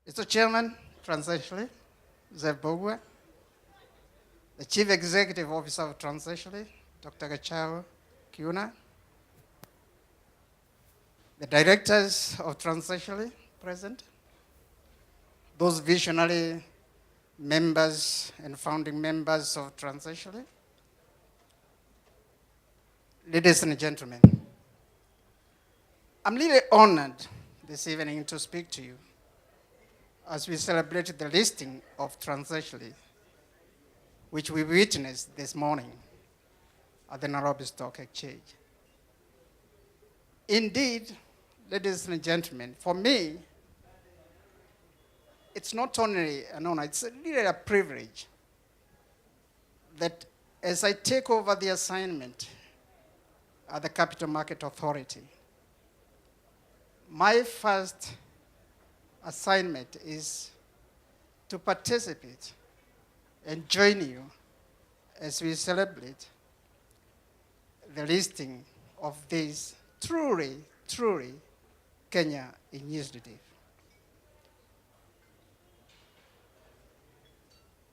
Mr. Chairman, Transcentury, Zev Bogwe, the Chief Executive Officer of Transcentury, Dr. Gachao Kiuna, the directors of Transcentury present, those visionary members and founding members of Transcentury, ladies and gentlemen, I'm really honored this evening to speak to you as we celebrate the listing of Transcentury, which we witnessed this morning at the Nairobi Stock Exchange. Indeed, ladies and gentlemen, for me, it's not only an honor, it's really a privilege that as I take over the assignment at the Capital Market Authority, my first assignment is to participate and join you as we celebrate the listing of this truly Kenya initiative.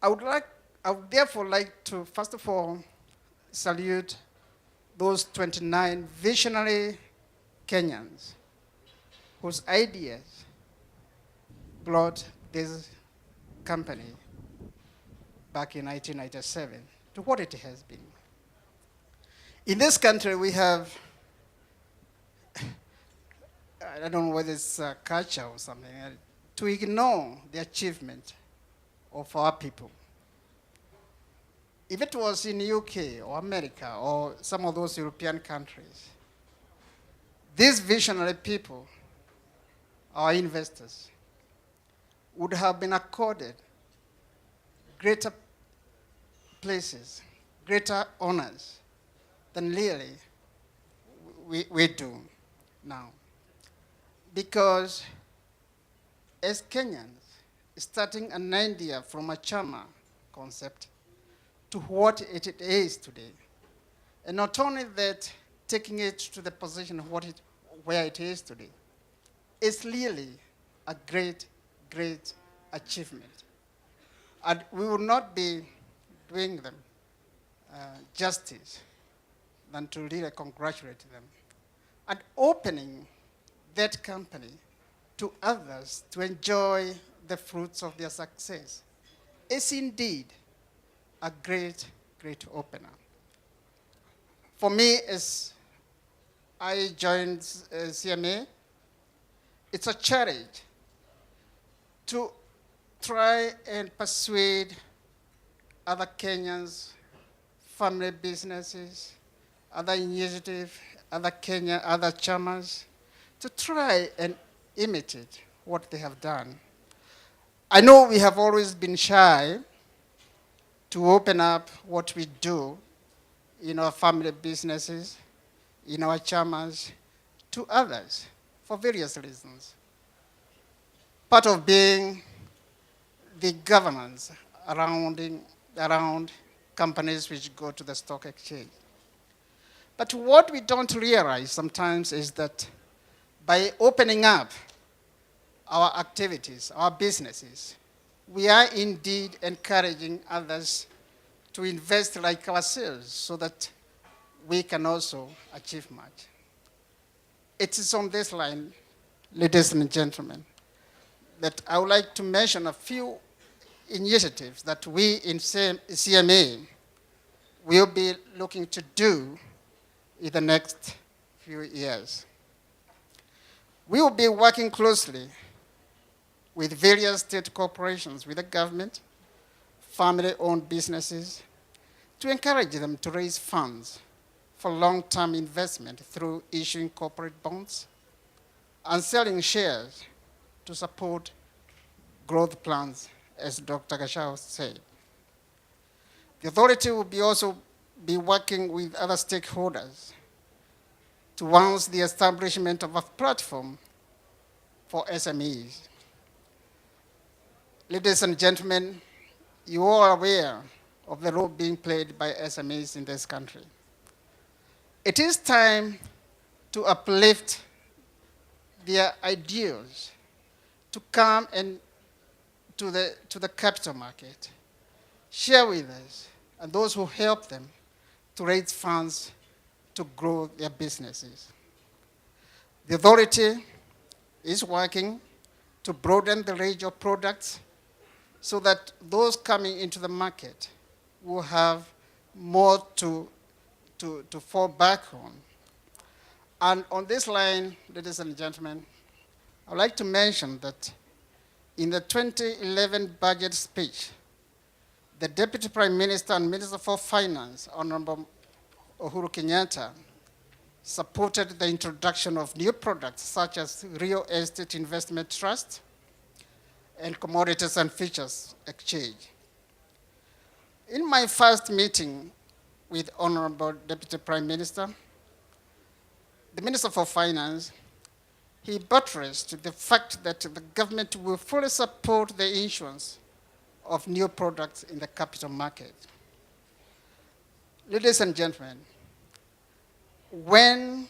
I would therefore like to, first of all, salute those 29 visionary Kenyans whose ideas brought this company back in 1997 to what it has been. In this country, we have, I don't know whether it's a culture or something, to ignore the achievement of our people. If it was in the UK or America or some of those European countries, these visionary people, our investors, would have been accorded greater places, greater honors than really we do now. Because as Kenyans, starting an idea from a chama concept to what it is today, and not only that, taking it to the position of where it is today, is really a great achievement. And we will not be doing them justice than to really congratulate them. And opening that company to others to enjoy the fruits of their success is indeed a great opener. For me, as I joined CMA, it's a challenge to try and persuade other Kenyans, family businesses, other initiatives, other chamas, to try and imitate what they have done. I know we have always been shy to open up what we do in our family businesses, in our chamas, to others for various reasons. Part of being the governance around companies which go to the stock exchange. But what we don't realize sometimes is that by opening up our activities, our businesses, we are indeed encouraging others to invest like ourselves so that we can also achieve much. It is on this line, ladies and gentlemen, that I would like to mention a few initiatives that we in CMA will be looking to do in the next few years. We will be working closely with various state corporations, with the government, family-owned businesses, to encourage them to raise funds for long-term investment through issuing corporate bonds and selling shares to support growth plans, as Dr. Gachao said. The authority will also be working with other stakeholders towards the establishment of a platform for SMEs. Ladies and gentlemen, you are aware of the role being played by SMEs in this country. It is time to uplift their ideals, to come and to the capital market, share with us, and those who help them to raise funds to grow their businesses. The authority is working to broaden the range of products so that those coming into the market will have more to fall back on. And on this line, ladies and gentlemen, I'd like to mention that in the 2011 budget speech, the Deputy Prime Minister and Minister for Finance, Honorable Uhuru Kenyatta, supported the introduction of new products such as real estate investment trust and commodities and futures exchange. In my first meeting with Honorable Deputy Prime Minister, the Minister for Finance, he buttressed the fact that the government will fully support the issuance of new products in the capital market. Ladies and gentlemen, when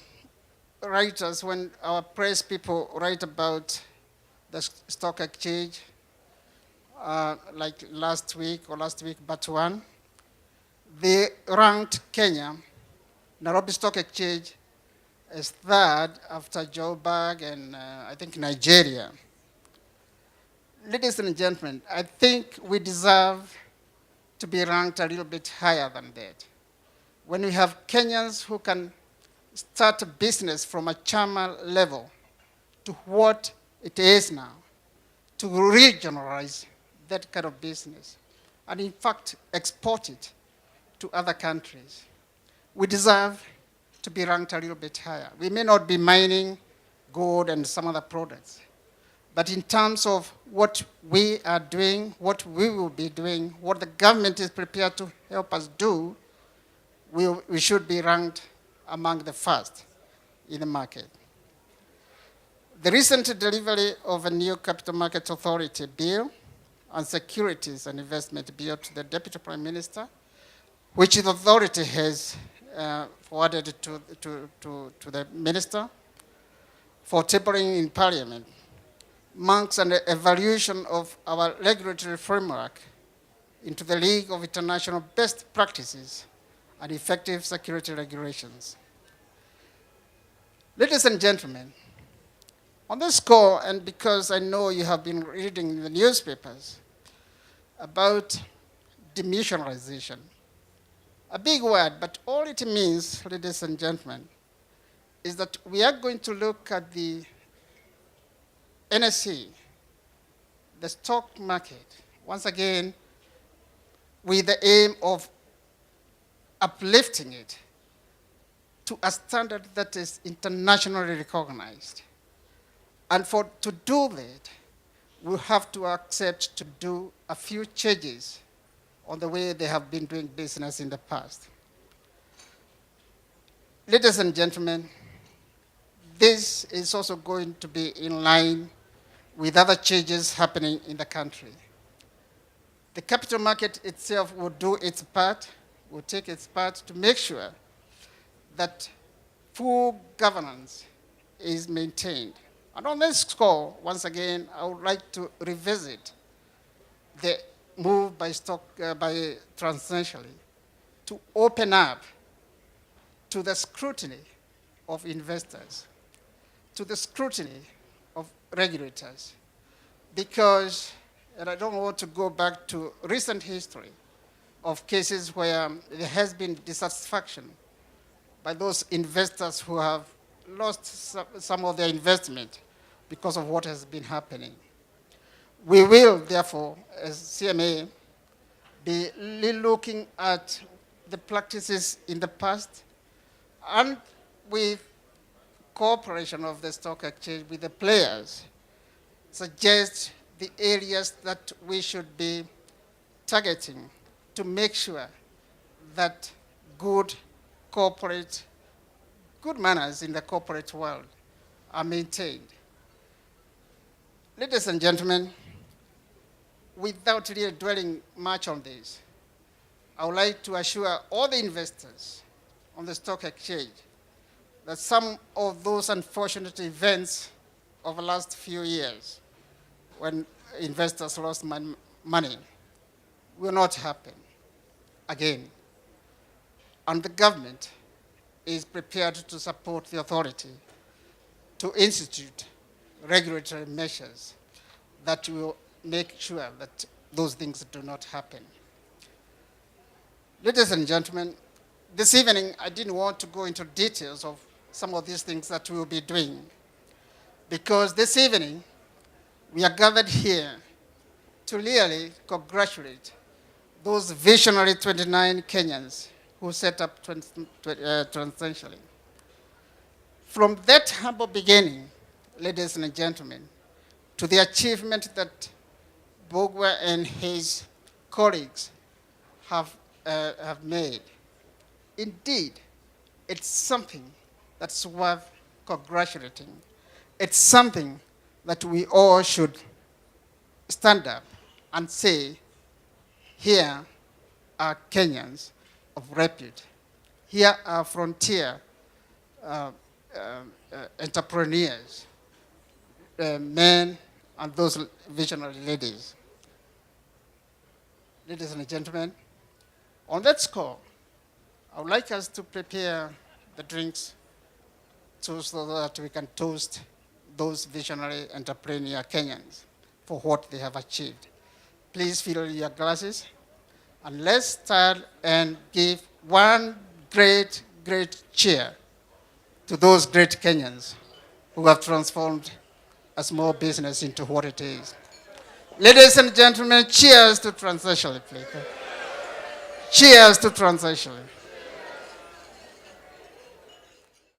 our press people write about the stock exchange, like last week but one, they ranked Kenya, Nairobi Stock Exchange, as third after Joburg and I think Nigeria. Ladies and gentlemen, I think we deserve to be ranked a little bit higher than that. When we have Kenyans who can start a business from a chama level to what it is now, to regionalize that kind of business, and in fact export it to other countries, we deserve to be ranked a little bit higher. We may not be mining gold and some other products, but in terms of what we are doing, what we will be doing, what the government is prepared to help us do, we should be ranked among the first in the market. The recent delivery of a new Capital Market Authority bill on securities and investment bill to the Deputy Prime Minister, which the authority has forwarded to the Minister for tabling in Parliament, marks an evaluation of our regulatory framework into the League of International Best Practices and Effective Security Regulations. Ladies and gentlemen, on this score, and because I know you have been reading the newspapers about demutualization, a big word, but all it means, ladies and gentlemen, is that we are going to look at the NSE, the stock market, once again, with the aim of uplifting it to a standard that is internationally recognized. And to do that, we have to accept to do a few changes on the way they have been doing business in the past. Ladies and gentlemen, this is also going to be in line with other changes happening in the country. The capital market itself will do its part, will take its part to make sure that full governance is maintained. And on this score, once again, I would like to revisit the move by Transcentury to open up to the scrutiny of investors, to the scrutiny of regulators, because, and I don't want to go back to recent history of cases where there has been dissatisfaction by those investors who have lost some of their investment because of what has been happening. We will, therefore, as CMA, be looking at the practices in the past and with cooperation of the stock exchange with the players, suggest the areas that we should be targeting to make sure that good manners in the corporate world are maintained. Ladies and gentlemen, without really dwelling much on this, I would like to assure all the investors on the stock exchange that some of those unfortunate events of the last few years, when investors lost money will not happen again. And the government is prepared to support the authority to institute regulatory measures that will make sure that those things do not happen. Ladies and gentlemen, this evening I didn't want to go into details of some of these things that we will be doing, because this evening we are gathered here to really congratulate those visionary 29 Kenyans who set up Transcentury. From that humble beginning, ladies and gentlemen, to the achievement that Bogwa and his colleagues have made, indeed, it's something that's worth congratulating. It's something that we all should stand up and say, here are Kenyans of repute. Here are frontier entrepreneurs, men and those visionary ladies. Ladies and gentlemen, on that score, I would like us to prepare the drinks so that we can toast those visionary entrepreneur Kenyans for what they have achieved. Please fill your glasses, and let's start and give one great, great cheer to those great Kenyans who have transformed a small business into what it is. Ladies and gentlemen, cheers to Transcentury, please. Cheers to Transcentury.